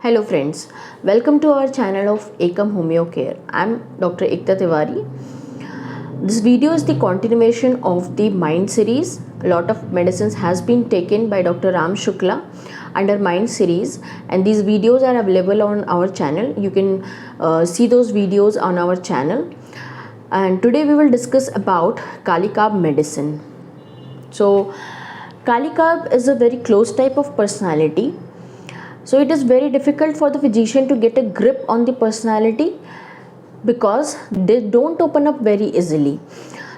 Hello friends, welcome to our channel of Ekam Homeo Care. I am Dr. Ekta Tiwari. This video is the continuation of the Mind series. A lot of medicines has been taken by Dr. Ram Shukla under Mind series, and these videos are available on our channel. You can see those videos on our channel. And today we will discuss about Kali Carb medicine. So Kali Carb is a very close type of personality. So it is very difficult for the physician to get a grip on the personality because they don't open up very easily.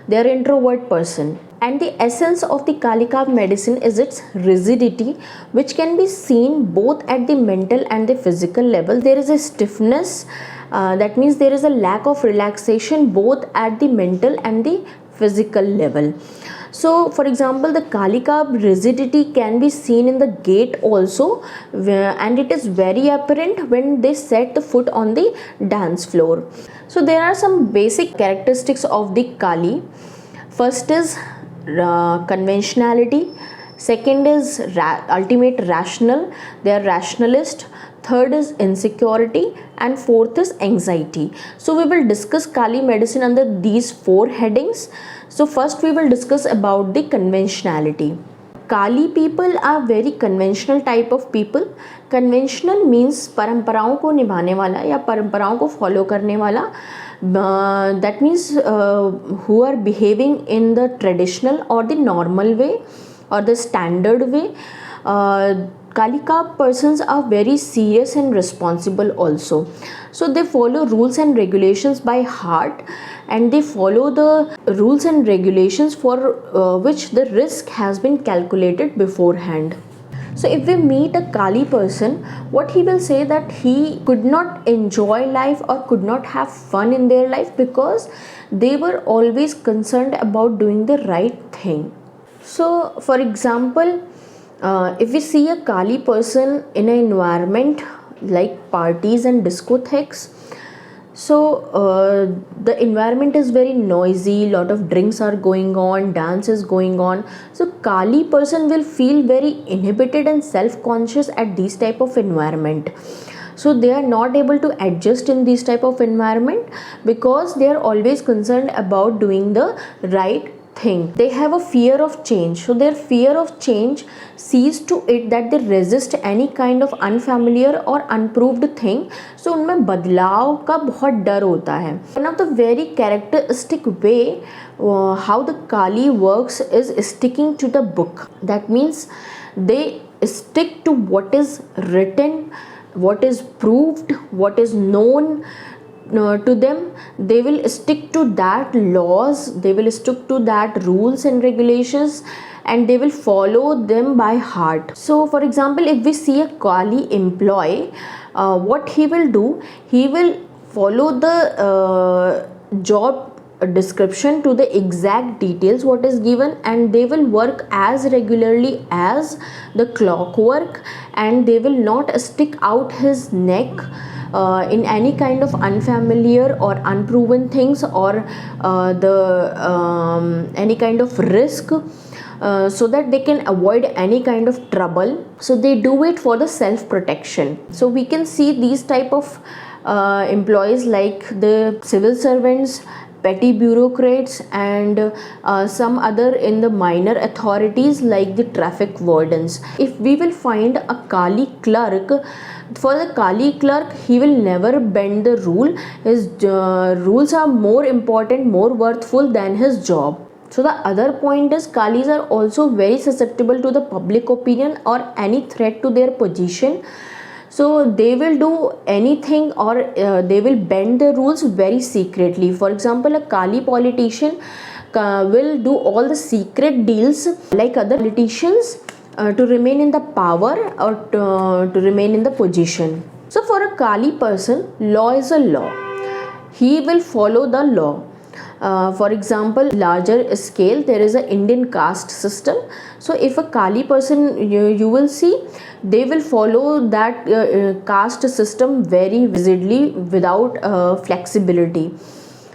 They are introvert person, and the essence of the Kali Carb medicine is its rigidity, which can be seen both at the mental and the physical level. There is a stiffness, that means there is a lack of relaxation both at the mental and the physical level. So for example, the Kali Carb rigidity can be seen in the gait also, and it is very apparent when they set the foot on the dance floor. So there are some basic characteristics of the Kali. First is conventionality, second is ultimate rational, they are rationalist, third is insecurity, and fourth is anxiety. So we will discuss Kali medicine under these four headings. So first we will discuss about the conventionality. Kali people are very conventional type of people. Conventional means परंपराओं को निभाने वाला या परंपराओं को follow करने वाला. That means who are behaving in the traditional or the normal way or the standard way. Kali Carb persons are very serious and responsible also. So they follow rules and regulations by heart, and they follow the rules and regulations for which the risk has been calculated beforehand. So if we meet a Kali person, what he will say that he could not enjoy life or could not have fun in their life because they were always concerned about doing the right thing. So for example, if we see a Kali person in an environment like parties and discotheques, so the environment is very noisy, lot of drinks are going on, dance is going on. So Kali person will feel very inhibited and self-conscious at this type of environment. So they are not able to adjust in this type of environment because they are always concerned about doing the right thing. They have a fear of change. So their fear of change sees to it that they resist any kind of unfamiliar or unproved thing. So उनमें बदलाव का बहुत डर होता है. One of the very characteristic way how the Kali works is sticking to the book. That means they stick to what is written, what is proved, what is known. To them, they will stick to that laws, they will stick to that rules and regulations, and they will follow them by heart. So for example, if we see a Kali employee, what he will do, he will follow the job description to the exact details what is given, and they will work as regularly as the clockwork, and they will not stick out his neck in any kind of unfamiliar or unproven things or any kind of risk, so that they can avoid any kind of trouble. So they do it for the self protection. So we can see these type of employees like the civil servants, petty bureaucrats, and some other in the minor authorities like the traffic wardens. If we will find a Kali clerk, for the Kali clerk, he will never bend the rule. His rules are more important, more worthful than his job. So the other point is Kalis are also very susceptible to the public opinion or any threat to their position. So they will do anything or they will bend the rules very secretly. For example, a Kali politician will do all the secret deals like other politicians to remain in the power or to remain in the position. So for a Kali person, law is a law. He will follow the law. For example, larger scale, there is an Indian caste system. So if a Kali person, you will see, they will follow that caste system very rigidly without flexibility.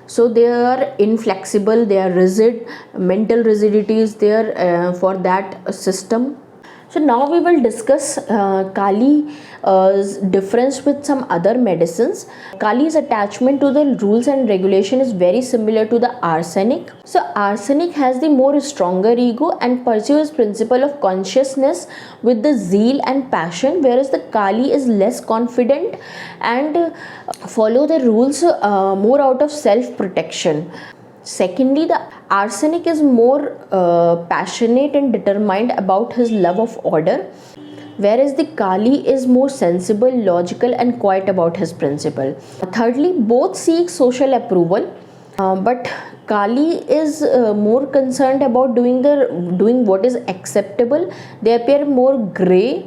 So they are inflexible, they are rigid, mental rigidity is there for that system. So now we will discuss Kali's difference with some other medicines. Kali's attachment to the rules and regulation is very similar to the arsenic. So arsenic has the more stronger ego and pursues principle of consciousness with the zeal and passion, whereas the Kali is less confident and follow the rules more out of self protection. Secondly, the arsenic is more passionate and determined about his love of order, whereas the Kali is more sensible, logical, and quiet about his principle. Thirdly, both seek social approval, but Kali is more concerned about doing what is acceptable. They appear more gray.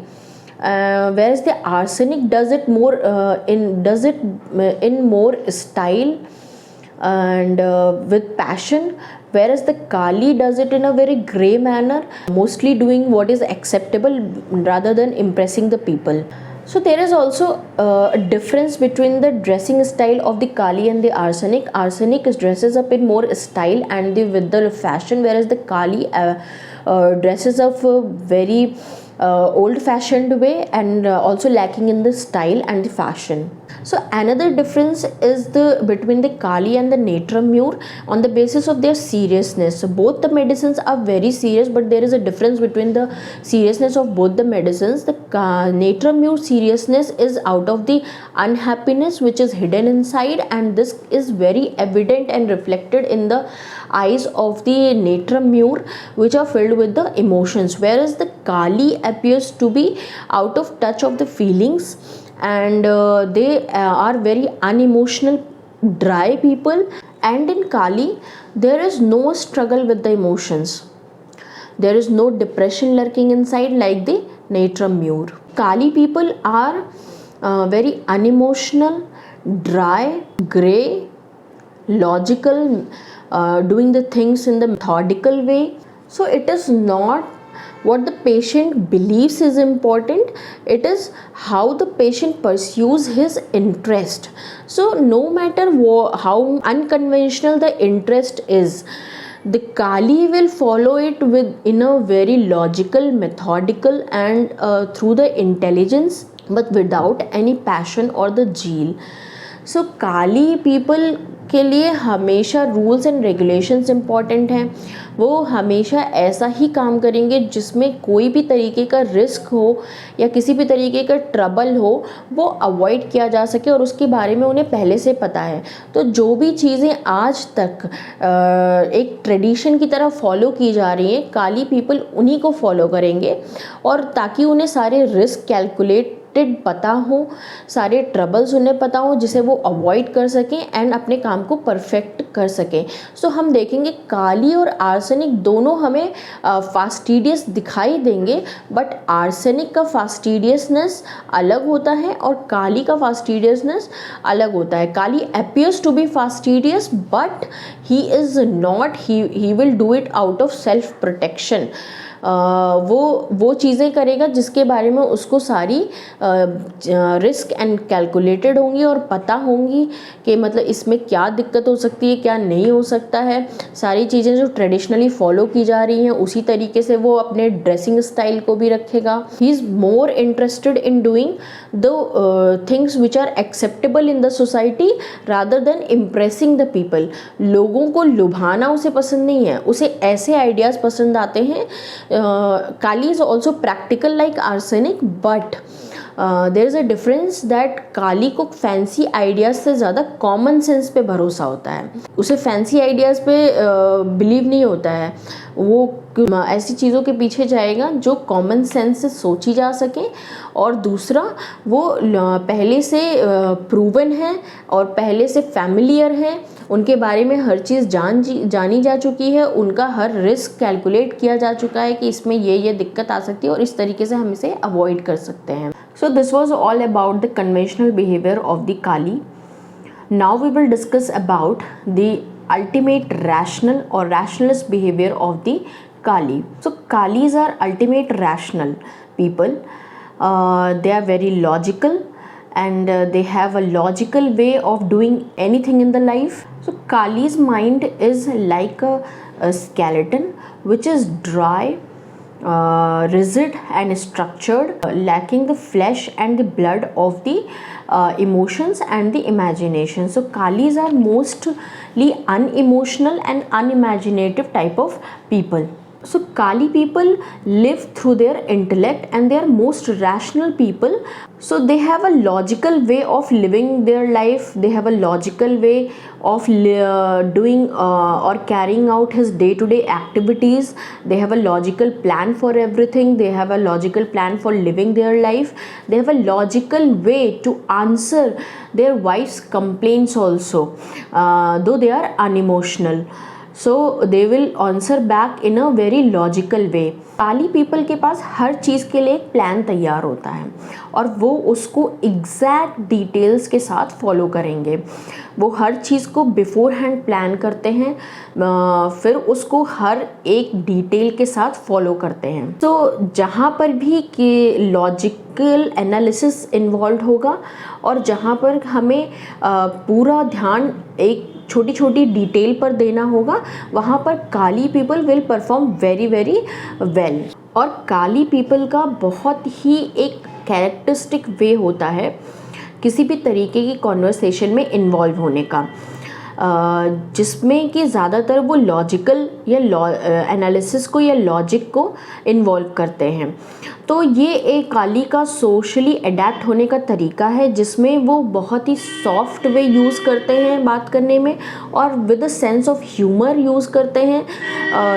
Whereas the arsenic does it in more style and with passion, whereas the Kali does it in a very grey manner, mostly doing what is acceptable rather than impressing the people. So there is also a difference between the dressing style of the Kali and the arsenic. Arsenic dresses up in more style and with the fashion, whereas the Kali dresses up very old fashioned way and also lacking in the style and the fashion. So another difference is between the Kali and the Natrum Mur on the basis of their seriousness. So both the medicines are very serious, but there is a difference between the seriousness of both the medicines. The Natrum Mur seriousness is out of the unhappiness which is hidden inside, and this is very evident and reflected in the eyes of the Natrum Mur, which are filled with the emotions, whereas the Kali appears to be out of touch of the feelings, and they are very unemotional, dry people. And in Kali there is no struggle with the emotions, there is no depression lurking inside like the Natrum Mur. Kali people are very unemotional, dry, grey, logical, doing the things in the methodical way. So it is not what the patient believes is important, it is how the patient pursues his interest. So no matter how unconventional the interest is, the Kali will follow it in a very logical, methodical, and through the intelligence, but without any passion or the zeal. So Kali people के लिए हमेशा rules and regulations important हैं. वो हमेशा ऐसा ही काम करेंगे जिसमें कोई भी तरीके का रिस्क हो या किसी भी तरीके का ट्रबल हो वो अवॉइड किया जा सके, और उसके बारे में उन्हें पहले से पता है. तो जो भी चीज़ें आज तक एक ट्रेडिशन की तरह फॉलो की जा रही हैं, काली पीपल उन्हीं को फॉलो करेंगे, और ताकि उन्हें सारे रिस्क कैलकुलेट पता हो, सारे ट्रबल्स उन्हें पता हो, जिसे वो अवॉइड कर सकें एंड अपने काम को परफेक्ट कर सकें. सो हम देखेंगे काली और आर्सेनिक दोनों हमें फास्टिडियस दिखाई देंगे, बट आर्सेनिक का फास्टिडियसनेस अलग होता है और काली का फास्टिडियसनेस अलग होता है. काली appears to be fastidious but he is not, he will do it out of self protection. वो चीज़ें करेगा जिसके बारे में उसको सारी रिस्क एंड कैलकुलेटेड होंगी और पता होंगी कि मतलब इसमें क्या दिक्कत हो सकती है, क्या नहीं हो सकता है. सारी चीज़ें जो ट्रेडिशनली फॉलो की जा रही हैं उसी तरीके से वो अपने ड्रेसिंग स्टाइल को भी रखेगा. He is more interested in doing the things which are acceptable in the society rather than impressing the people. लोगों को लुभाना उसे पसंद नहीं है, उसे ऐसे आइडियाज़ पसंद आते हैं. Kali is also practical like arsenic, but there is a difference that Kali को फैंसी आइडियाज़ से ज़्यादा कॉमन सेंस पे भरोसा होता है. उसे फैंसी आइडियाज़ पे बिलीव नहीं होता है. वो ऐसी चीज़ों के पीछे जाएगा जो कॉमन सेंस से सोची जा सके, और दूसरा वो पहले से प्रूवन है और पहले से फैमिलियर है, उनके बारे में हर चीज़ जानी जा चुकी है, उनका हर रिस्क कैलकुलेट किया जा चुका है कि इसमें ये दिक्कत आ सकती है और इस तरीके से हम इसे अवॉइड कर सकते हैं. So this was all about the conventional behaviour of the Kali. Now we will discuss about the ultimate rational or rationalist behavior of the Kali. So Kalis are ultimate rational people. They are very logical and they have a logical way of doing anything in the life. So Kali's mind is like a skeleton which is dry, rigid and structured, lacking the flesh and the blood of the emotions and the imagination. So Kalis are mostly unemotional and unimaginative type of people. So Kali people live through their intellect and they are most rational people. So they have a logical way of living their life. They have a logical way of doing or carrying out his day-to-day activities. They have a logical plan for everything. They have a logical plan for living their life. They have a logical way to answer their wife's complaints also, though they are unemotional. So they will answer back in a very logical way. Kali people के पास हर चीज़ के लिए एक plan तैयार होता है और वो उसको एग्जैक्ट डिटेल्स के साथ फॉलो करेंगे. वो हर चीज़ को बिफोर हैंड प्लान करते हैं, फिर उसको हर एक डिटेल के साथ फॉलो करते हैं. तो जहाँ पर भी कि लॉजिकल एनालिसिस इन्वॉल्व होगा और जहाँ पर हमें पूरा ध्यान एक छोटी छोटी डिटेल पर देना होगा, वहाँ पर Kali people will perform very very well. और काली पीपल का बहुत ही एक कैरेक्टरिस्टिक वे होता है किसी भी तरीके की कॉन्वर्सेशन में इन्वॉल्व होने का, जिसमें कि ज़्यादातर वो लॉजिकल या एनालिसिस को या लॉजिक को इन्वॉल्व करते हैं. तो ये एक काली का सोशली अडेप्ट होने का तरीका है जिसमें वो बहुत ही सॉफ्ट वे यूज़ करते हैं बात करने में और with a sense of humour use करते हैं.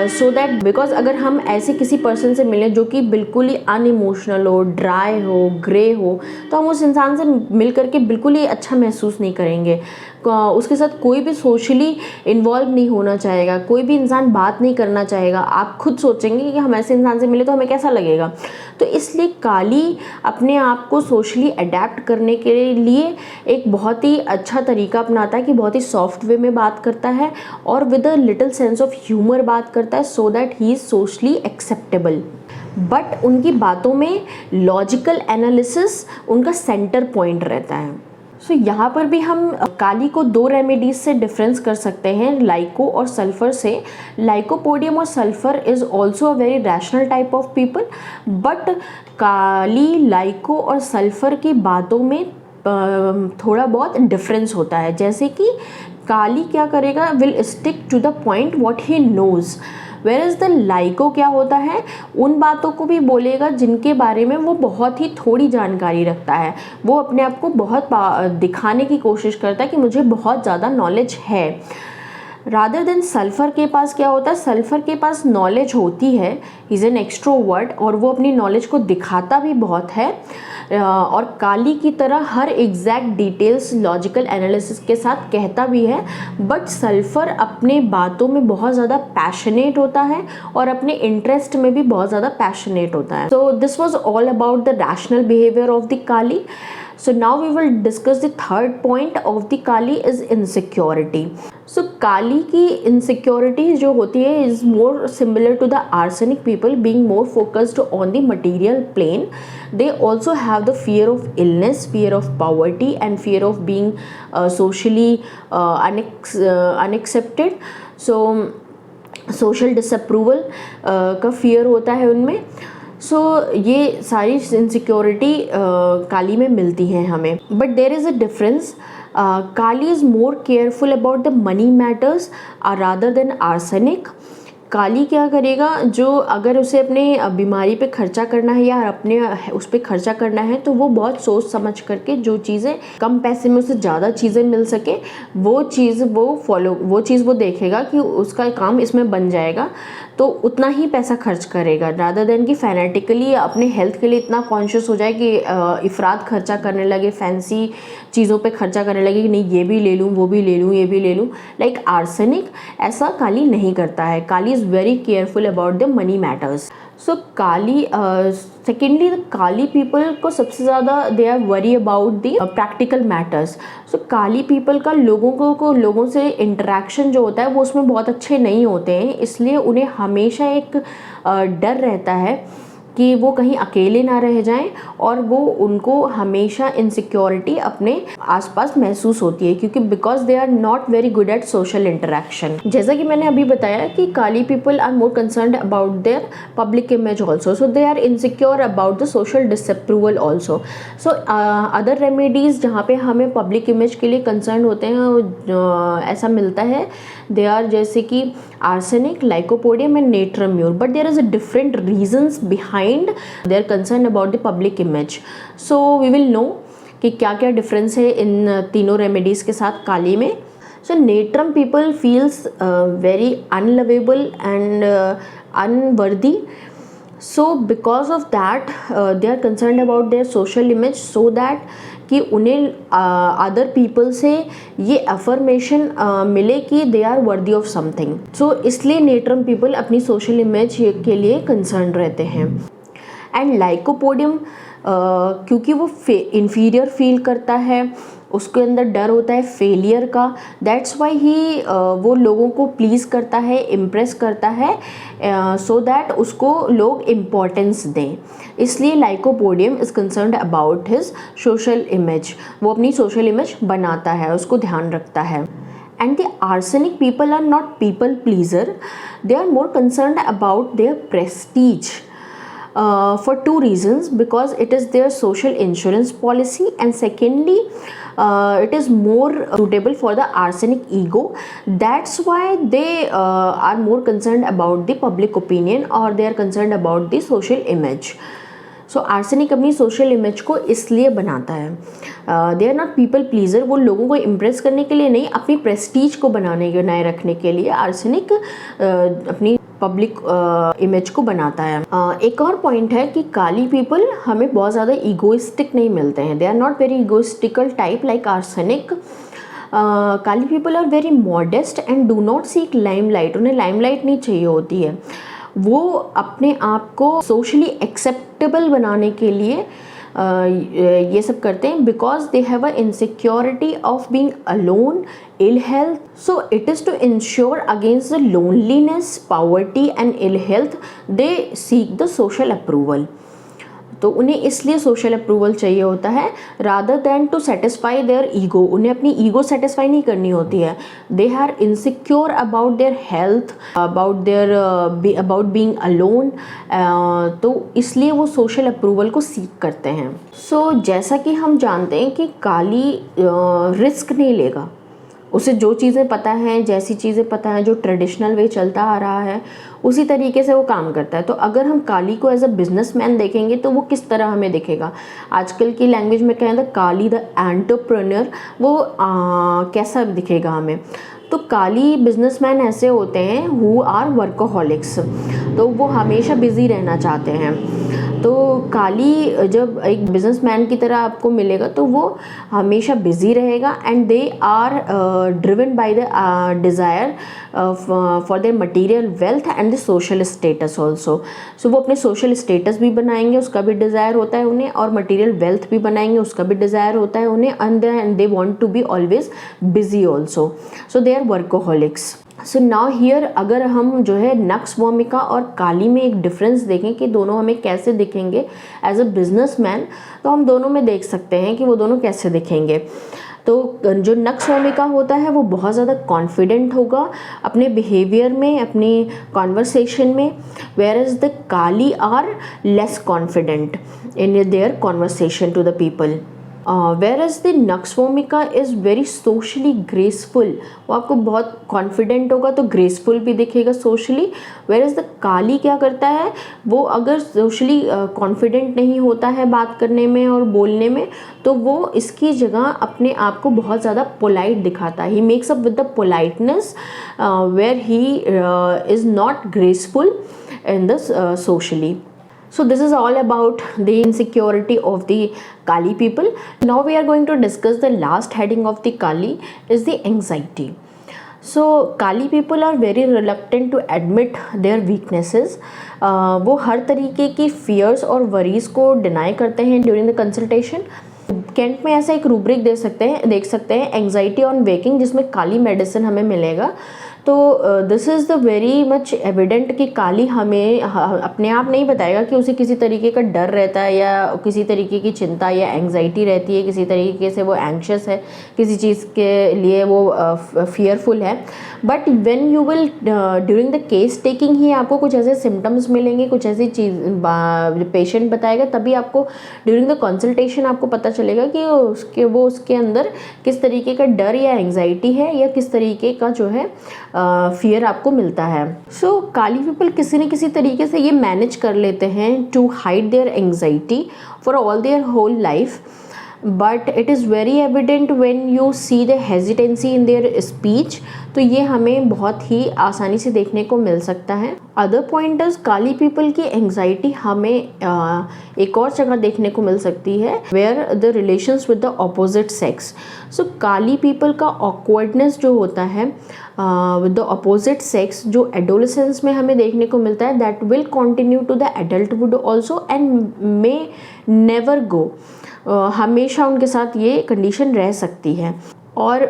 सो दैट बिकॉज अगर हम ऐसे किसी पर्सन से मिलें जो कि बिल्कुल ही अनइमोशनल हो, ड्राई हो, ग्रे हो, तो हम उस इंसान से मिल करके बिल्कुल ही अच्छा महसूस नहीं करेंगे. उसके साथ कोई भी सोशली इन्वॉल्व नहीं होना चाहेगा, कोई भी इंसान बात नहीं करना चाहेगा. आप खुद सोचेंगे कि हम ऐसे इंसान से मिले तो हमें कैसा लगेगा. तो इसलिए काली अपने आप को सोशली अडेप्ट करने के लिए एक बहुत ही अच्छा तरीका अपनाता है कि बहुत ही सॉफ्ट वे में बात करता है और with a little sense of humour बात करता है, so that he is socially acceptable. But उनकी बातों में लॉजिकल एनालिसिस उनका सेंटर पॉइंट रहता है. सो यहाँ पर भी हम काली को दो रेमेडीज से डिफरेंस कर सकते हैं, लाइको और सल्फर से. लाइकोपोडियम और sulphur is also a very rational type of people, but Kali, lyco और सल्फर की बातों में थोड़ा बहुत डिफरेंस होता है. जैसे कि काली क्या करेगा, will stick to the point what he knows, whereas the lyco क्या होता है, उन बातों को भी बोलेगा जिनके बारे में वो बहुत ही थोड़ी जानकारी रखता है. वो अपने आप को बहुत दिखाने की कोशिश करता है कि मुझे बहुत ज़्यादा नॉलेज है. रादर देन सल्फ़र के पास क्या होता है, सल्फ़र के पास नॉलेज होती है, इज़ एन एक्सट्रोवर्ट, और वो अपनी नॉलेज को दिखाता भी बहुत है. और काली की तरह हर एग्जैक्ट डिटेल्स लॉजिकल एनालिसिस के साथ कहता भी है. बट सल्फ़र अपने बातों में बहुत ज़्यादा पैशनेट होता है और अपने इंटरेस्ट में भी बहुत ज़्यादा पैशनेट होता है. सो this was all about the rational behaviour of the Kali. So now we will discuss the third point of the Kali is insecurity. So Kali की insecurity जो होती है is more similar to the arsenic people, being more focused on the material plane. They also have the fear of illness, fear of poverty and fear of being socially unaccepted. So social disapproval का fear होता है उनमें. सो ये सारी insecurity काली में मिलती हैं हमें. But there is a difference. Kali is more careful about the money matters rather than arsenic. Kali क्या करेगा, जो अगर उसे अपने बीमारी पे खर्चा करना है या अपने उस पर खर्चा करना है तो वो बहुत सोच समझ करके जो चीज़ें कम पैसे में उसे ज़्यादा चीज़ें मिल सके वो चीज़ वो देखेगा कि उसका काम इसमें बन जाएगा तो उतना ही पैसा खर्च करेगा, रादर देन कि फैनेटिकली अपने हेल्थ के लिए इतना कॉन्शियस हो जाए कि इफ़रात खर्चा करने लगे, फैंसी चीज़ों पे खर्चा करने लगे कि नहीं ये भी ले लूँ, वो भी ले लूँ, ये भी ले लूँ. लाइक आर्सेनिक ऐसा काली नहीं करता है. Kali is very careful about the money matters. So Kali secondly the Kali people को सबसे ज़्यादा they are worry about the practical matters. So Kali people का लोगों से इंटरेक्शन जो होता है वो उसमें बहुत अच्छे नहीं होते हैं, इसलिए उन्हें हमेशा एक डर रहता है कि वो कहीं अकेले ना रह जाएं और वो उनको हमेशा इनसिक्योरिटी अपने आसपास महसूस होती है, क्योंकि because they are not very good at social interaction. जैसा कि मैंने अभी बताया कि Kali people are more concerned about their public image also, so they are insecure about the social disapproval also. So other remedies जहाँ पे हमें public image के लिए कंसर्न होते हैं ऐसा मिलता है, दे आर जैसे कि arsenic, lycopodium and natrum mur, but there is a different reasons behind their concern about the public image. So we will know कि क्या क्या डिफरेंस है इन तीनों रेमेडीज़ के साथ काली में। So natrum people feels very unlovable and unworthy, so because of that they are concerned about their social image, so that कि उन्हें अदर पीपल से ये अफर्मेशन मिले कि they are worthy of something. So इसलिए natrum people अपनी social image के लिए कंसर्न रहते हैं। एंड लाइकोपोडियम क्योंकि वो इन्फीरियर फील करता है, उसके अंदर डर होता है फेलियर का, दैट्स वाई ही वो लोगों को प्लीज़ करता है, इम्प्रेस करता है, सो दैट उसको लोग इम्पोर्टेंस दें। इसलिए lycopodium is concerned about his social image, वो अपनी सोशल इमेज बनाता है, उसको ध्यान रखता है। And the arsenic people are not people pleaser, they are more concerned about their prestige for two reasons, because it is their social insurance policy, and secondly it is more suitable for the arsenic ego, that's why they are more concerned about the public opinion, or they are concerned about the social image. So arsenic अपनी social image को इसलिए बनाता है, they are not people pleaser, वो लोगों को impress करने के लिए नहीं, अपनी प्रेस्टीज को बनाए रखने के लिए आर्सेनिक अपनी पब्लिक इमेज को बनाता है। एक और पॉइंट है कि काली पीपल हमें बहुत ज़्यादा ईगोइस्टिक नहीं मिलते हैं, they are not very egoistical type like arsenic. Kali people are very modest and do not seek limelight, उन्हें लाइमलाइट नहीं चाहिए होती है, वो अपने आप को सोशली एक्सेप्टेबल बनाने के लिए ये सब करते हैं, because they have a insecurity of being alone, ill health, so it is to insure against the loneliness, poverty and ill health they seek the social approval. तो उन्हें इसलिए सोशल अप्रूवल चाहिए होता है rather than to satisfy their ego, उन्हें अपनी ego satisfy नहीं करनी होती है, they are insecure about their health, about being alone, तो इसलिए वो सोशल अप्रूवल को सीक करते हैं। सो जैसा कि हम जानते हैं कि काली रिस्क नहीं लेगा, उसे जो चीज़ें पता हैं, जैसी चीज़ें पता हैं, जो ट्रेडिशनल वे चलता आ रहा है उसी तरीके से वो काम करता है। तो अगर हम काली को एज अ बिजनेसमैन देखेंगे तो वो किस तरह हमें दिखेगा, आजकल की लैंग्वेज में कहें तो काली द एंटरप्रेन्योर, वो कैसा दिखेगा हमें। तो काली बिजनेसमैन ऐसे होते हैं हु आर वर्कोहॉलिक्स, तो वो हमेशा बिजी रहना चाहते हैं। तो काली जब एक बिजनेसमैन की तरह आपको मिलेगा तो वो हमेशा बिजी रहेगा, and they are driven by the desire for their material wealth and the social status also. So वो अपने सोशल स्टेटस भी बनाएंगे, उसका भी डिज़ायर होता है उन्हें, और मटेरियल वेल्थ भी बनाएंगे, उसका भी डिज़ायर होता है उन्हें, and they want to be always busy also, so they are workaholics. So now here अगर हम जो है नक्स वोमिका और काली में एक डिफरेंस देखें कि दोनों हमें कैसे दिखेंगे एज अ बिजनेसमैन, तो हम दोनों में देख सकते हैं कि वो दोनों कैसे दिखेंगे। तो जो नक्स वोमिका होता है वो बहुत ज़्यादा कॉन्फिडेंट होगा अपने बिहेवियर में, अपनी कॉन्वर्सेशन में, where is the Kali are less confident in their conversation to the people. whereas the nux vomica is very socially graceful, वो आपको बहुत कॉन्फिडेंट होगा तो ग्रेसफुल भी दिखेगा सोशली। whereas द काली क्या करता है, वो अगर सोशली कॉन्फिडेंट नहीं होता है बात करने में और बोलने में, तो वो इसकी जगह अपने आप को बहुत ज़्यादा पोलाइट दिखाता है, he makes up with the politeness where he is not graceful in the socially. So this is all about the insecurity of the Kali people. Now we are going to discuss the last heading of the Kali is the anxiety. So Kali people are very reluctant to admit their weaknesses. वो हर तरीके की fears और worries को deny करते हैं during the consultation. Cantt में ऐसा एक रूब्रिक देख सकते हैं एंजाइटी ऑन वेकिंग, जिसमें काली मेडिसिन हमें मिलेगा तो this is the very much evident कि काली हमें अपने आप नहीं बताएगा कि उसे किसी तरीके का डर रहता है या किसी तरीके की चिंता या एंग्जाइटी रहती है, किसी तरीके से वो एंक्शस है, किसी चीज़ के लिए वो फियरफुल है। But when you will during the case taking he आपको कुछ ऐसे सिम्टम्स मिलेंगे, कुछ ऐसी चीज़ पेशेंट बताएगा, तभी आपको ड्यूरिंग द कंसल्टेशन आपको पता चलेगा कि उसके अंदर किस तरीके का डर या एंग्जाइटी है या किस तरीके का जो है फियर आपको मिलता है। सो काली पीपल किसी न किसी तरीके से ये मैनेज कर लेते हैं to hide their anxiety for all their whole life, but it is very evident when you see the hesitancy in their speech. तो ये हमें बहुत ही आसानी से देखने को मिल सकता है। अदर पॉइंटर्स, काली पीपल की एंग्जाइटी हमें एक और जगह देखने को मिल सकती है, where the relations with the opposite sex. So Kali people का ऑकवर्डनेस जो होता है विद द अपोजिट सेक्स, जो एडोलेसेंस में हमें देखने को मिलता है, that will continue to the adulthood also and may never go. हमेशा उनके साथ ये कंडीशन रह सकती है। और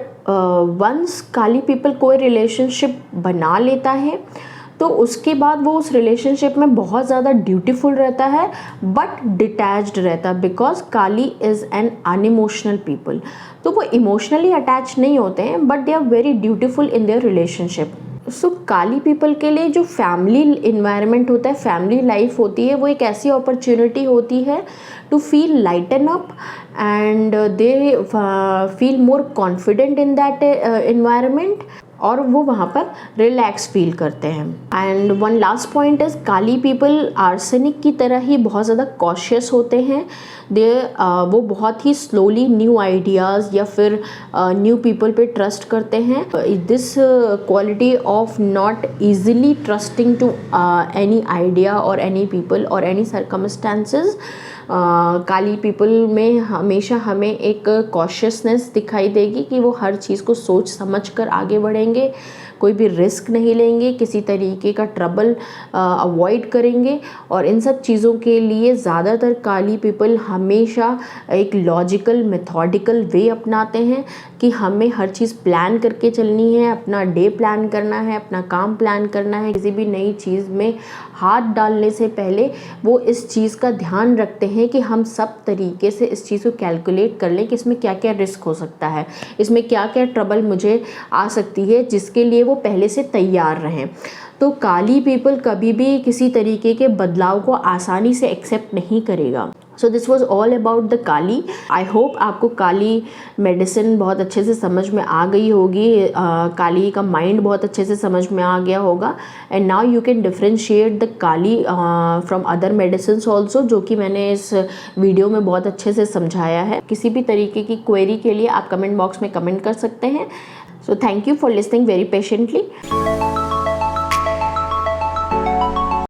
वंस काली पीपल कोई रिलेशनशिप बना लेता है तो उसके बाद वो उस रिलेशनशिप में बहुत ज़्यादा ड्यूटीफुल रहता है बट डिटैच्ड रहता है, because Kali is an unemotional people. तो वो इमोशनली अटैच नहीं होते हैं but they are very dutiful in their relationship. So Kali people के लिए जो फैमिली इन्वायरमेंट होता है, फैमिली लाइफ होती है, वो एक ऐसी अपॉर्चुनिटी होती है to feel lighten up and they feel more confident in that environment, और वो वहाँ पर रिलैक्स फील करते हैं। And one last point is, Kali people arsenic की तरह ही बहुत ज़्यादा कॉशियस होते हैं। वो बहुत ही स्लोली न्यू आइडियाज़ या फिर न्यू पीपल पे ट्रस्ट करते हैं। This quality of not easily trusting to any idea or any people or any circumstances, Kali people में हमेशा हमें एक कॉशियसनेस दिखाई देगी कि वो हर चीज़ को सोच समझ कर आगे बढ़ेंगे, कोई भी रिस्क नहीं लेंगे, किसी तरीके का ट्रबल अवॉइड करेंगे। और इन सब चीज़ों के लिए ज़्यादातर काली पीपल हमेशा एक लॉजिकल मेथोडिकल वे अपनाते हैं कि हमें हर चीज़ प्लान करके चलनी है, अपना डे प्लान करना है, अपना काम प्लान करना है। किसी भी नई चीज़ में हाथ डालने से पहले वो इस चीज़ का ध्यान रखते हैं कि हम सब तरीके से इस चीज़ को कैलकुलेट कर लें कि इसमें क्या क्या रिस्क हो सकता है, इसमें क्या क्या ट्रबल मुझे आ सकती है, जिसके लिए वो पहले से तैयार रहें। तो काली पीपल कभी भी किसी तरीके के बदलाव को आसानी से एक्सेप्ट नहीं करेगा। सो this was all about the Kali. I hope आपको काली मेडिसिन बहुत अच्छे से समझ में आ गई होगी, काली का माइंड बहुत अच्छे से समझ में आ गया होगा। And now you can differentiate the Kali from other medicine also, जो कि मैंने इस वीडियो में बहुत अच्छे से समझाया है। किसी भी तरीके की क्वेरी के लिए आप कमेंट बॉक्स में कमेंट कर सकते हैं। So thank you for listening very patiently.